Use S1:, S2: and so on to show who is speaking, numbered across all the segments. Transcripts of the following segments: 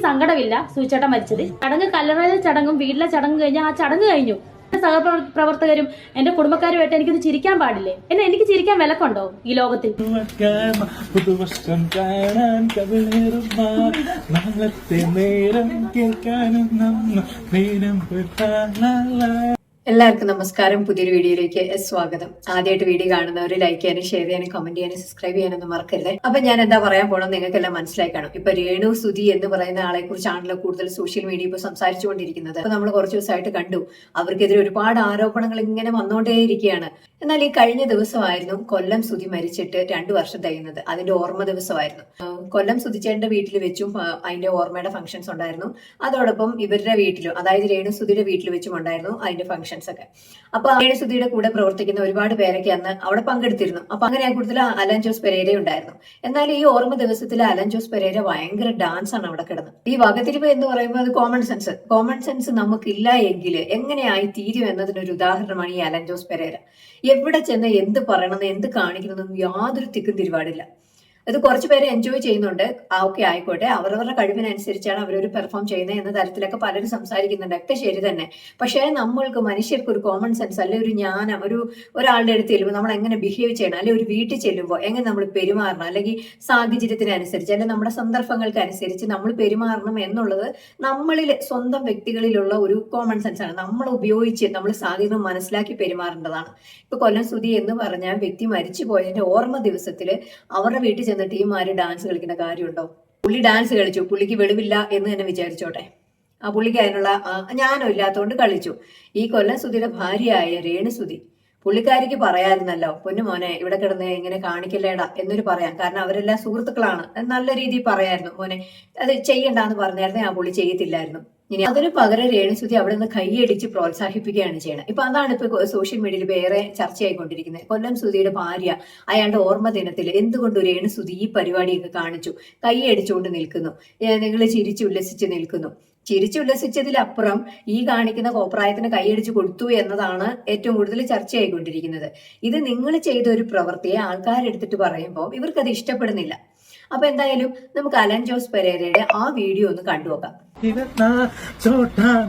S1: സങ്കടമില്ല സൂചേട്ടൻ മരിച്ചത്. ചടങ്ങ് കല്ലറ ചടങ്ങും വീട്ടിലെ ചടങ്ങും കഴിഞ്ഞാൽ ആ ചടങ്ങ് കഴിഞ്ഞു. സഹപ്രവർത്തകരും എന്റെ കുടുംബക്കാരുമായിട്ട് എനിക്കൊന്ന് ചിരിക്കാൻ പാടില്ലേ? എനിക്ക് ചിരിക്കാൻ വിലക്കുണ്ടോ ഈ ലോകത്തിൽ?
S2: പുതുവർഷം കാണാൻ നാളത്തെ നേരം കേൾക്കാനും
S3: എല്ലാവർക്കും നമസ്കാരം. പുതിയൊരു വീഡിയോയിലേക്ക് സ്വാഗതം. ആദ്യമായിട്ട് വീഡിയോ കാണുന്നവർ ലൈക്ക് ചെയ്യാനും ഷെയർ ചെയ്യാനും കമന്റ് ചെയ്യാനും സബ്സ്ക്രൈബ് ചെയ്യാനൊന്നും മറക്കരുത്. അപ്പൊ ഞാൻ എന്താ പറയാൻ പോകണം നിങ്ങൾക്കെല്ലാം മനസ്സിലായി കാണും. ഇപ്പൊ രേണു സുധി എന്ന് പറയുന്ന ആളെ കുറിച്ചാണല്ലോ കൂടുതൽ സോഷ്യൽ മീഡിയ ഇപ്പൊ സംസാരിച്ചുകൊണ്ടിരിക്കുന്നത്. അപ്പൊ നമ്മൾ കുറച്ച് ദിവസമായിട്ട് കണ്ടു അവർക്കെതിരെ ഒരുപാട് ആരോപണങ്ങൾ ഇങ്ങനെ വന്നുകൊണ്ടേയിരിക്കുകയാണ്. എന്നാൽ ഈ കഴിഞ്ഞ ദിവസമായിരുന്നു കൊല്ലം സുധി മരിച്ചിട്ട് 2 വർഷം തികയുന്നത്. അതിന്റെ ഓർമ്മ ദിവസമായിരുന്നു. കൊല്ലം സുധിച്ചേട്ടന്റെ വീട്ടിൽ വെച്ചും അതിന്റെ ഓർമ്മയുടെ ഫംഗ്ഷൻസ് ഉണ്ടായിരുന്നു. അതോടൊപ്പം ഇവരുടെ വീട്ടിലും, അതായത് രേണു സുധിയുടെ വീട്ടിൽ വെച്ചും ഉണ്ടായിരുന്നു അതിന്റെ ഫംഗ്ഷൻ ഒക്കെ. അപ്പൊ രേണുസുധിയുടെ കൂടെ പ്രവർത്തിക്കുന്ന ഒരുപാട് പേരൊക്കെ അന്ന് അവിടെ പങ്കെടുത്തിരുന്നു. അപ്പൊ അങ്ങനെ ആ കൂടുതൽ അലൻ ജോസ് പെരേര ഉണ്ടായിരുന്നു. എന്നാൽ ഈ ഓർമ്മ ദിവസത്തിൽ അലൻ ജോസ് പെരേര ഭയങ്കര ഡാൻസ് ആണ് അവിടെ കിടന്നത്. ഈ വകതിരിവ് എന്ന് പറയുമ്പോൾ അത് കോമൺ സെൻസ് നമുക്കില്ല എങ്കിൽ എങ്ങനെയായി തീരും എന്നതിനൊരു ഉദാഹരണമാണ് ഈ അലൻ ജോസ് പെരേര. എവിടെ ചെന്ന് എന്ത് പറയണമെന്ന് എന്ത് കാണിക്കണമെന്നും യാതൊരു തിക്കും തിരുപാടില്ല. അത് കുറച്ചു പേര് എൻജോയ് ചെയ്യുന്നുണ്ട്. ഓക്കെ ആയിക്കോട്ടെ, അവരവരുടെ കഴിവിനനുസരിച്ചാണ് അവരൊരു പെർഫോം ചെയ്യുന്നത് എന്ന തരത്തിലൊക്കെ പലരും സംസാരിക്കുന്നുണ്ട്. ഒക്കെ ശരി തന്നെ. പക്ഷേ നമ്മൾക്ക് മനുഷ്യർക്ക് ഒരു കോമൺ സെൻസ് അല്ലെ ഒരു ജ്ഞാനം ഒരാളുടെ അടുത്ത് ചെല്ലുമ്പോൾ നമ്മൾ എങ്ങനെ ബിഹേവ് ചെയ്യണം, അല്ലെങ്കിൽ ഒരു വീട്ടിൽ ചെല്ലുമ്പോൾ എങ്ങനെ നമ്മൾ പെരുമാറണം, അല്ലെങ്കിൽ സാഹചര്യത്തിനനുസരിച്ച് അല്ലെങ്കിൽ നമ്മുടെ സന്ദർഭങ്ങൾക്ക് അനുസരിച്ച് നമ്മൾ പെരുമാറണം എന്നുള്ളത് നമ്മളിൽ സ്വന്തം വ്യക്തികളിലുള്ള ഒരു കോമൺ സെൻസ് ആണ്. നമ്മൾ ഉപയോഗിച്ച് നമ്മൾ സാഹചര്യം മനസ്സിലാക്കി പെരുമാറേണ്ടതാണ്. ഇപ്പൊ കൊല്ലം സുധി എന്ന് പറഞ്ഞ വ്യക്തി മരിച്ചു പോയതിന്റെ ഓർമ്മ ദിവസത്തിൽ അവരുടെ വീട്ടിൽ എന്നിട്ട് ഈ മാര് ഡാൻസ് കളിക്കുന്ന കാര്യമുണ്ടോ? പുള്ളി ഡാൻസ് കളിച്ചു, പുള്ളിക്ക് വെളിവില്ല എന്ന് തന്നെ വിചാരിച്ചോട്ടെ. ആ പുള്ളിക്ക് അതിനുള്ള ജ്ഞാനം ഇല്ലാത്തതുകൊണ്ട് കളിച്ചു. ഈ കൊല്ലം സുധിയുടെ ഭാര്യയായ രേണു സുധി, പുള്ളിക്കാരിക്ക് പറയാമായിരുന്നല്ലോ, പൊന്നു മോനെ ഇവിടെ കിടന്ന് ഇങ്ങനെ കാണിക്കല്ലേടാ എന്നൊരു പറയാം. കാരണം അവരെല്ലാം സുഹൃത്തുക്കളാണ്, നല്ല രീതിയിൽ പറയായിരുന്നു. മോനെ അത് ചെയ്യണ്ടെന്ന് പറഞ്ഞായിരുന്നേ ആ പുള്ളി ചെയ്യത്തില്ലായിരുന്നു. ഇനി അതിന് പകരം രേണുസുധി അവിടെ നിന്ന് കൈയടിച്ച് പ്രോത്സാഹിപ്പിക്കുകയാണ് ചെയ്യണം. ഇപ്പൊ അതാണ് ഇപ്പൊ സോഷ്യൽ മീഡിയയിൽ വേറെ ചർച്ചയായിക്കൊണ്ടിരിക്കുന്നത്. കൊല്ലം സുധിയുടെ ഭാര്യ അയാളുടെ ഓർമ്മ ദിനത്തിൽ എന്തുകൊണ്ട് രേണുസുധി ഈ പരിപാടിയൊക്കെ കാണിച്ചു, കൈയടിച്ചുകൊണ്ട് നിൽക്കുന്നു, നിങ്ങൾ ചിരിച്ചുല്ലസിച്ച് നിൽക്കുന്നു. ചിരിച്ചുല്ലസിച്ചതിലപ്പുറം ഈ കാണിക്കുന്ന കോപ്രായത്തിന് കൈയടിച്ച് കൊടുത്തു എന്നതാണ് ഏറ്റവും കൂടുതൽ ചർച്ചയായിക്കൊണ്ടിരിക്കുന്നത്. ഇത് നിങ്ങൾ ചെയ്ത ഒരു പ്രവൃത്തിയെ ആൾക്കാരെടുത്തിട്ട് പറയുമ്പോൾ ഇവർക്കത് ഇഷ്ടപ്പെടുന്നില്ല. അപ്പൊ എന്തായാലും നമുക്ക് അലൻ ജോസ് പെരേരയുടെ ആ വീഡിയോ ഒന്ന് കണ്ടുനോക്കാം.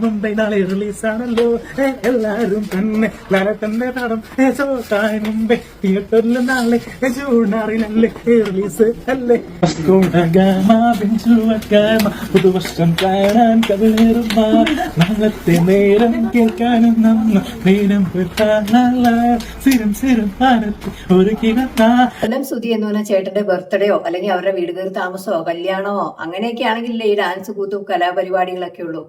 S2: മുംബൈ നാളെ റിലീസാണല്ലോ, എല്ലാരും തന്നെ തന്നെ പടം മുംബൈ തിയേറ്ററിൽ നാളെ ജൂണാറിലല്ലേ റിലീസ് അല്ലേ. പുതുവർഷം കാണാൻ കവിളേറുന്ന നാളത്തെ നേരം കേൾക്കാനും നേരം ഒരു
S3: കൊല്ലം സുധി എന്ന് പറഞ്ഞ ചേട്ടന്റെ ബർത്ത്ഡേയോ അല്ലെങ്കിൽ അവരുടെ വീട് കയറി താമസമോ കല്യാണമോ അങ്ങനെയൊക്കെ ആണെങ്കിലേ ഈ ഡാൻസ് കൂത്തും കലാപരിപാടികളൊക്കെ ഉള്ളൂ.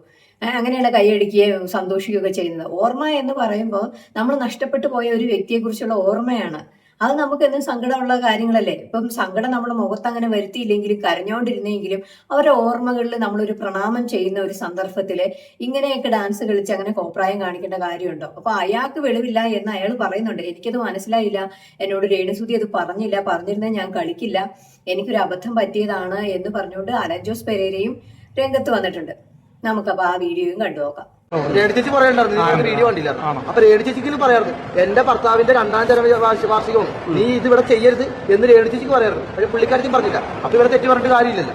S3: അങ്ങനെയുള്ള കൈയടിക്കുകയും സന്തോഷിക്കുകയൊക്കെ ചെയ്യുന്നത്. ഓർമ്മ എന്ന് പറയുമ്പോൾ നമ്മൾ നഷ്ടപ്പെട്ടു പോയ ഒരു വ്യക്തിയെ കുറിച്ചുള്ള ഓർമ്മയാണ്. അത് നമുക്ക് എന്നും സങ്കടമുള്ള കാര്യങ്ങളല്ലേ. ഇപ്പം സങ്കടം നമ്മുടെ മുഖത്ത് അങ്ങനെ വരുത്തിയില്ലെങ്കിലും കരഞ്ഞോണ്ടിരുന്നെങ്കിലും അവരുടെ ഓർമ്മകളിൽ നമ്മളൊരു പ്രണാമം ചെയ്യുന്ന ഒരു സന്ദർഭത്തില് ഇങ്ങനെയൊക്കെ ഡാൻസ് കളിച്ച് അങ്ങനെ കോപ്രായം കാണിക്കേണ്ട കാര്യമുണ്ടോ? അപ്പൊ അയാൾക്ക് വെളിവില്ല എന്ന് അയാൾ പറയുന്നുണ്ട്. എനിക്കത് മനസ്സിലായില്ല, എന്നോട് രേണുസുധി അത് പറഞ്ഞില്ല, പറഞ്ഞിരുന്നേ ഞാൻ കളിക്കില്ല, എനിക്കൊരു അബദ്ധം പറ്റിയതാണ് എന്ന് പറഞ്ഞുകൊണ്ട് അലൻ ജോസ് പെരേരയും രംഗത്ത് വന്നിട്ടുണ്ട്. നമുക്കപ്പോ ആ വീഡിയോയും കണ്ടു നോക്കാം.
S4: രേണു ചേച്ചി പറയണ്ടായിരുന്നു, വീഡിയോ കണ്ടില്ല. അപ്പൊ രേണു ചേച്ചിക്ക് പറയാറുണ്ട് എന്റെ ഭർത്താവിന്റെ 2ാം ജന്മവാർഷികവും നീ ഇത് ഇവിടെ ചെയ്യരുത് എന്ന് രേണു ചേച്ചിക്ക് പറയാറുണ്ട്. പക്ഷെ പുള്ളിക്കാരത്തിയും പറഞ്ഞില്ല. അപ്പൊ ഇവിടെ തെറ്റി പറഞ്ഞിട്ട് കാര്യമില്ലല്ലോ.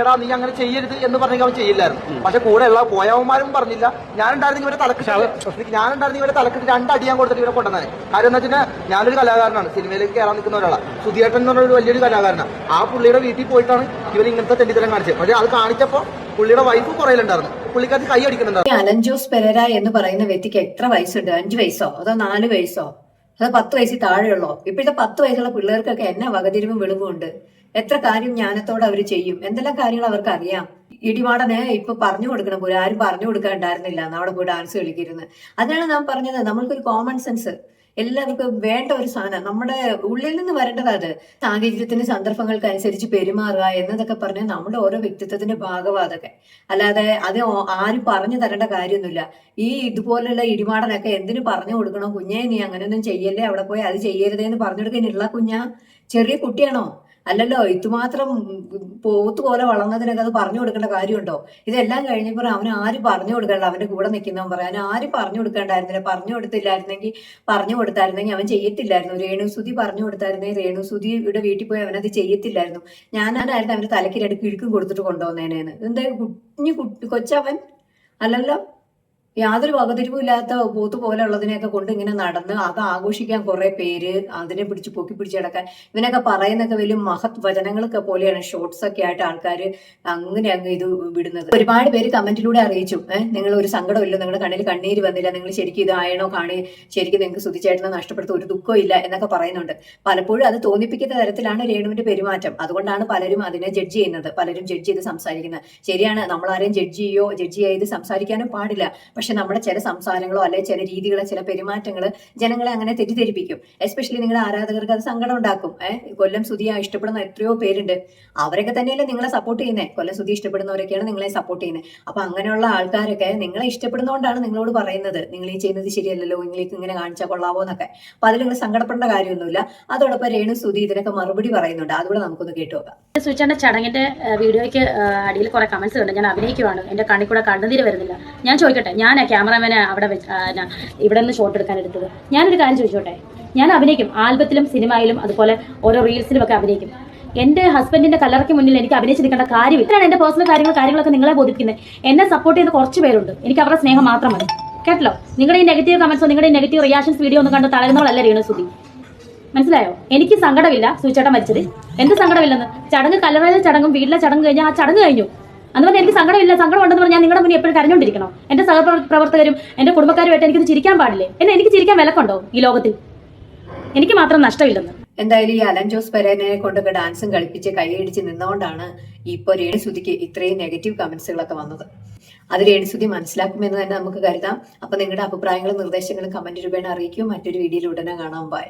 S4: എടാ നീ അങ്ങനെ ചെയ്യരുത് എന്ന് പറഞ്ഞെങ്കിൽ അവൻ ചെയ്യില്ലായിരുന്നു. പക്ഷെ കൂടെ ഉള്ള പോയവന്മാരും പറഞ്ഞില്ല. ഞാനുണ്ടായിരുന്നെങ്കിൽ ഇവരെ തലക്കിട്ട് 2 അടി ഞാൻ കൊടുത്തിട്ട് ഇവരെ കൊണ്ടുവന്നാണ്. കാര്യം എന്താ വെച്ചാൽ ഞാനൊരു കലാകാരനാണ്, സിനിമയിലേക്ക് കയറാൻ നിൽക്കുന്ന ഒരാളാണ്. സുധിയേട്ടൻ എന്ന് പറഞ്ഞൊരു വലിയൊരു കലാകാരനാണ്. ആ പുള്ളിയുടെ വീട്ടിൽ പോയിട്ടാണ് ഇവർ ഇങ്ങനത്തെ തെണ്ടിത്തരം കാണിച്ചത്. പക്ഷെ അത് കാണിച്ചപ്പോ പുള്ളിയുടെ വൈഫ് പുറയിലുണ്ടായിരുന്നു, പുള്ളിക്കാർക്ക് കൈ അടിക്കുന്നുണ്ടായിരുന്നു.
S3: അലൻ ജോസ് പെരേര എന്ന് പറയുന്ന വ്യക്തിക്ക് എത്ര വയസ്സുണ്ട്? 5 വയസ്സോ അതോ 4 വയസ്സോ അതോ 10 വയസ്സിൽ താഴെയുള്ളോ? ഇപ്പോഴത്തെ 10 വയസ്സുള്ള പിള്ളേർക്കൊക്കെ എന്നാ വകതിരിവും വെളിവുണ്ട്. എത്ര കാര്യം ജ്ഞാനത്തോടെ അവർ ചെയ്യും, എന്തെല്ലാം കാര്യങ്ങൾ അവർക്ക് അറിയാം. ഇടിമാടനെ ഇപ്പൊ പറഞ്ഞു കൊടുക്കണം പോലെ ആരും പറഞ്ഞു കൊടുക്കാനുണ്ടായിരുന്നില്ല അവിടെ പോയി ഡാൻസ് കളിക്കരുത്. അതിനാണ് നാം പറഞ്ഞത്, നമ്മൾക്കൊരു കോമൺ സെൻസ് എല്ലാവർക്കും വേണ്ട ഒരു സാധനം, നമ്മുടെ ഉള്ളിൽ നിന്ന് വരേണ്ടത്. അത് സാഹചര്യത്തിന് സന്ദർഭങ്ങൾക്ക് അനുസരിച്ച് പെരുമാറുക എന്നതൊക്കെ പറഞ്ഞാൽ നമ്മുടെ ഓരോ വ്യക്തിത്വത്തിന്റെ ഭാഗമാണ് അതൊക്കെ. അല്ലാതെ അത് ആരും പറഞ്ഞു തരേണ്ട കാര്യമൊന്നുമില്ല. ഈ ഇതുപോലുള്ള ഇടിമാടനൊക്കെ എന്തിനു പറഞ്ഞു കൊടുക്കണം? കുഞ്ഞെ നീ അങ്ങനെയൊന്നും ചെയ്യല്ലേ, അവിടെ പോയി അത് ചെയ്യരുതേന്ന് പറഞ്ഞു കൊടുക്കാനുള്ള കുഞ്ഞാ ചെറിയ കുട്ടിയാണോ? അല്ലല്ലോ, ഇതുമാത്രം പോത്ത് പോലെ വളർന്നതിനൊക്കെ അത് പറഞ്ഞു കൊടുക്കേണ്ട കാര്യമുണ്ടോ? ഇതെല്ലാം കഴിഞ്ഞപ്പോൾ അവന് ആര് പറഞ്ഞു കൊടുക്കണ്ട? അവന്റെ കൂടെ നിൽക്കുന്നവൻ പറയാൻ ആര് പറഞ്ഞു കൊടുക്കണ്ടായിരുന്നില്ല. പറഞ്ഞു കൊടുത്തായിരുന്നെങ്കിൽ അവൻ ചെയ്യത്തില്ലായിരുന്നു. രേണുസുതി പറഞ്ഞു കൊടുത്തായിരുന്നെങ്കിൽ രേണുസുതിയുടെ വീട്ടിൽ പോയി അവനത് ചെയ്യത്തില്ലായിരുന്നു. ഞാനായിരുന്നു അവന്റെ തലയ്ക്ക് രണ്ട് കിഴുക്കും കൊടുത്തിട്ട് കൊണ്ടുവന്നേനേന്ന്. എന്താ കൊച്ചവൻ അല്ലല്ലോ. യാതൊരു വകതിരിവും ഇല്ലാത്ത പോത്ത് പോലെ ഉള്ളതിനെയൊക്കെ കൊണ്ട് ഇങ്ങനെ നടന്ന് അത് ആഘോഷിക്കാൻ കുറെ പേര്, അതിനെ പിടിച്ച് പൊക്കി പിടിച്ച് കിടക്കാൻ ഇവനൊക്കെ പറയുന്നൊക്കെ വലിയ മഹത് വചനങ്ങളൊക്കെ പോലെയാണ് ഷോർട്സ് ഒക്കെ ആയിട്ട് ആൾക്കാർ അങ്ങനെ അങ്ങ് ഇത് വിടുന്നത്. ഒരുപാട് പേര് കമന്റിലൂടെ അറിയിച്ചു, നിങ്ങൾ ഒരു സങ്കടമില്ല, നിങ്ങളുടെ കണ്ണിൽ കണ്ണീര് വന്നില്ല, നിങ്ങൾ ശരിക്കും ഇത് ആയണോ ശരിക്കും നിങ്ങൾക്ക് സുധിച്ചേട്ടനെ നഷ്ടപ്പെടുത്ത ഒരു ദുഃഖവും ഇല്ല എന്നൊക്കെ പറയുന്നുണ്ട്. പലപ്പോഴും അത് തോന്നിപ്പിക്കുന്ന തരത്തിലാണ് രേണുവിന്റെ പെരുമാറ്റം. അതുകൊണ്ടാണ് പലരും അതിനെ ജഡ്ജ് ചെയ്യുന്നത്, പലരും ജഡ്ജ് ചെയ്ത് സംസാരിക്കുന്നത്. ശരിയാണ്, നമ്മൾ ആരെയും ജഡ്ജ് ചെയ്ത് സംസാരിക്കാനും പാടില്ല. പക്ഷെ നമ്മുടെ ചില സംസാരങ്ങളോ അല്ലെ ചില രീതികളോ ചില പെരുമാറ്റങ്ങള് ജനങ്ങളെ അങ്ങനെ തെറ്റിദ്ധരിപ്പിക്കും. എസ്പെഷ്യലി നിങ്ങളുടെ ആരാധകർക്ക് അത് സങ്കടം ഉണ്ടാക്കും. കൊല്ലം സുധിയെ ഇഷ്ടപ്പെടുന്ന എത്രയോ പേരുണ്ട്. അവരൊക്കെ തന്നെയല്ലേ നിങ്ങളെ സപ്പോർട്ട് ചെയ്യുന്നത്. കൊല്ലം സുധി ഇഷ്ടപ്പെടുന്നവരൊക്കെയാണ് നിങ്ങളെ സപ്പോർട്ട് ചെയ്യുന്നത്. അപ്പൊ അങ്ങനെയുള്ള ആൾക്കാരൊക്കെ നിങ്ങളെ ഇഷ്ടപ്പെടുന്നതുകൊണ്ടാണ് നിങ്ങളോട് പറയുന്നത്, നിങ്ങൾ ഈ ചെയ്യുന്നത് ശരിയല്ലല്ലോ, നിങ്ങൾക്ക് ഇങ്ങനെ കാണിച്ചാൽ കൊള്ളാവോ എന്നൊക്കെ. അപ്പൊ അതിൽ നിങ്ങൾ സങ്കടപ്പെടേണ്ട കാര്യമൊന്നുമില്ല. അതോടൊപ്പം രേണു സുധി ഇതിനൊക്കെ മറുപടി പറയുന്നുണ്ട്. അതുകൂടെ നമുക്കൊന്ന് കേട്ടു നോക്കാം.
S1: സുധിച്ചേട്ടന്റെ ചടങ്ങിന്റെ വീഡിയോയ്ക്ക് അടിയിൽ കുറെ കമന്റ്സ് ഉണ്ട്. ഞാൻ അഭിനയിക്കുവാണ്, എന്റെ കണ്ണിൽ കൂടെ കണ്ണുനീര് വരുന്നില്ല. ഞാൻ ചോദിക്കട്ടെ, ഞാൻ ക്യാമറമാനെ അവിടെ ഇവിടെ നിന്ന് ഷോട്ട് എടുക്കാൻ എടുത്തത്. ഞാനൊരു കാര്യം ചോദിച്ചോട്ടെ, ഞാൻ അഭിനയിക്കും, ആൽബത്തിലും സിനിമയിലും അതുപോലെ ഓരോ റീൽസിലും ഒക്കെ അഭിനയിക്കും. എന്റെ ഹസ്ബൻഡിന്റെ കല്ലറയ്ക്ക് മുന്നിൽ എനിക്ക് അഭിനയിച്ചിരിക്കേണ്ട കാര്യമില്ല. എന്റെ പേഴ്സണൽ കാര്യങ്ങളൊക്കെ നിങ്ങളെ ബോധിപ്പിക്കുന്നത്. എന്നെ സപ്പോർട്ട് ചെയ്യുന്ന കുറച്ച് പേരുണ്ട്, എനിക്ക് അവരുടെ സ്നേഹം മാത്രം മതി. കേട്ടല്ലോ, നിങ്ങളുടെ ഈ നെഗറ്റീവ് കമന്റ്സോ നിങ്ങളുടെ ഈ നെഗറ്റീവ് റിയാക്ഷൻസ് വീഡിയോ ഒന്നും കണ്ട് തളരുന്നവളല്ല രേണുസുതി. മനസ്സിലായോ? എനിക്ക് സങ്കടമില്ല സുധിച്ചേട്ടൻ മരിച്ചത്. എന്ത് സങ്കടമില്ലെന്ന്? ചടങ്ങ് കല്ലറയിലെ ചടങ്ങും വീട്ടിലെ ചടങ്ങ് കഴിഞ്ഞാൽ ആ ചടങ്ങ് കഴിഞ്ഞു. അന്ന് പറഞ്ഞാൽ എനിക്ക് സങ്കടമില്ല, സങ്കടം ഉണ്ടെന്ന് പറഞ്ഞാൽ നിങ്ങളുടെ മുന്നിൽ എപ്പോഴും കരഞ്ഞോണ്ടിരിക്കണം. എന്റെ സഹപ്രവർത്തകരും എന്റെ കുടുംബക്കാരുമായിട്ട് എനിക്കൊന്ന് ചിരിക്കാൻ പാടില്ലേ? എനിക്ക് ചിരിക്കാൻ വിലക്കുണ്ടോ ഈ ലോകത്തിൽ? എനിക്ക് മാത്രം നഷ്ടമില്ലെന്ന്.
S3: എന്തായാലും ഈ അലൻ ജോസ് പെരേനെ കൊണ്ടൊക്കെ ഡാൻസും കളിപ്പിച്ച് കൈയടിച്ച് നിന്നുകൊണ്ടാണ് ഇപ്പൊ രേണുസുതിക്ക് ഇത്രയും നെഗറ്റീവ് കമന്റ്സുകളൊക്കെ വന്നത്. അത് രേണുസുതി മനസ്സിലാക്കുമെന്ന് തന്നെ നമുക്ക് കരുതാം. അപ്പൊ നിങ്ങളുടെ അഭിപ്രായങ്ങളും നിർദ്ദേശങ്ങളും കമന്റ് രൂപേണ അറിയിക്കും. മറ്റൊരു വീഡിയോയിൽ ഉടനെ കാണാൻ. ബൈ.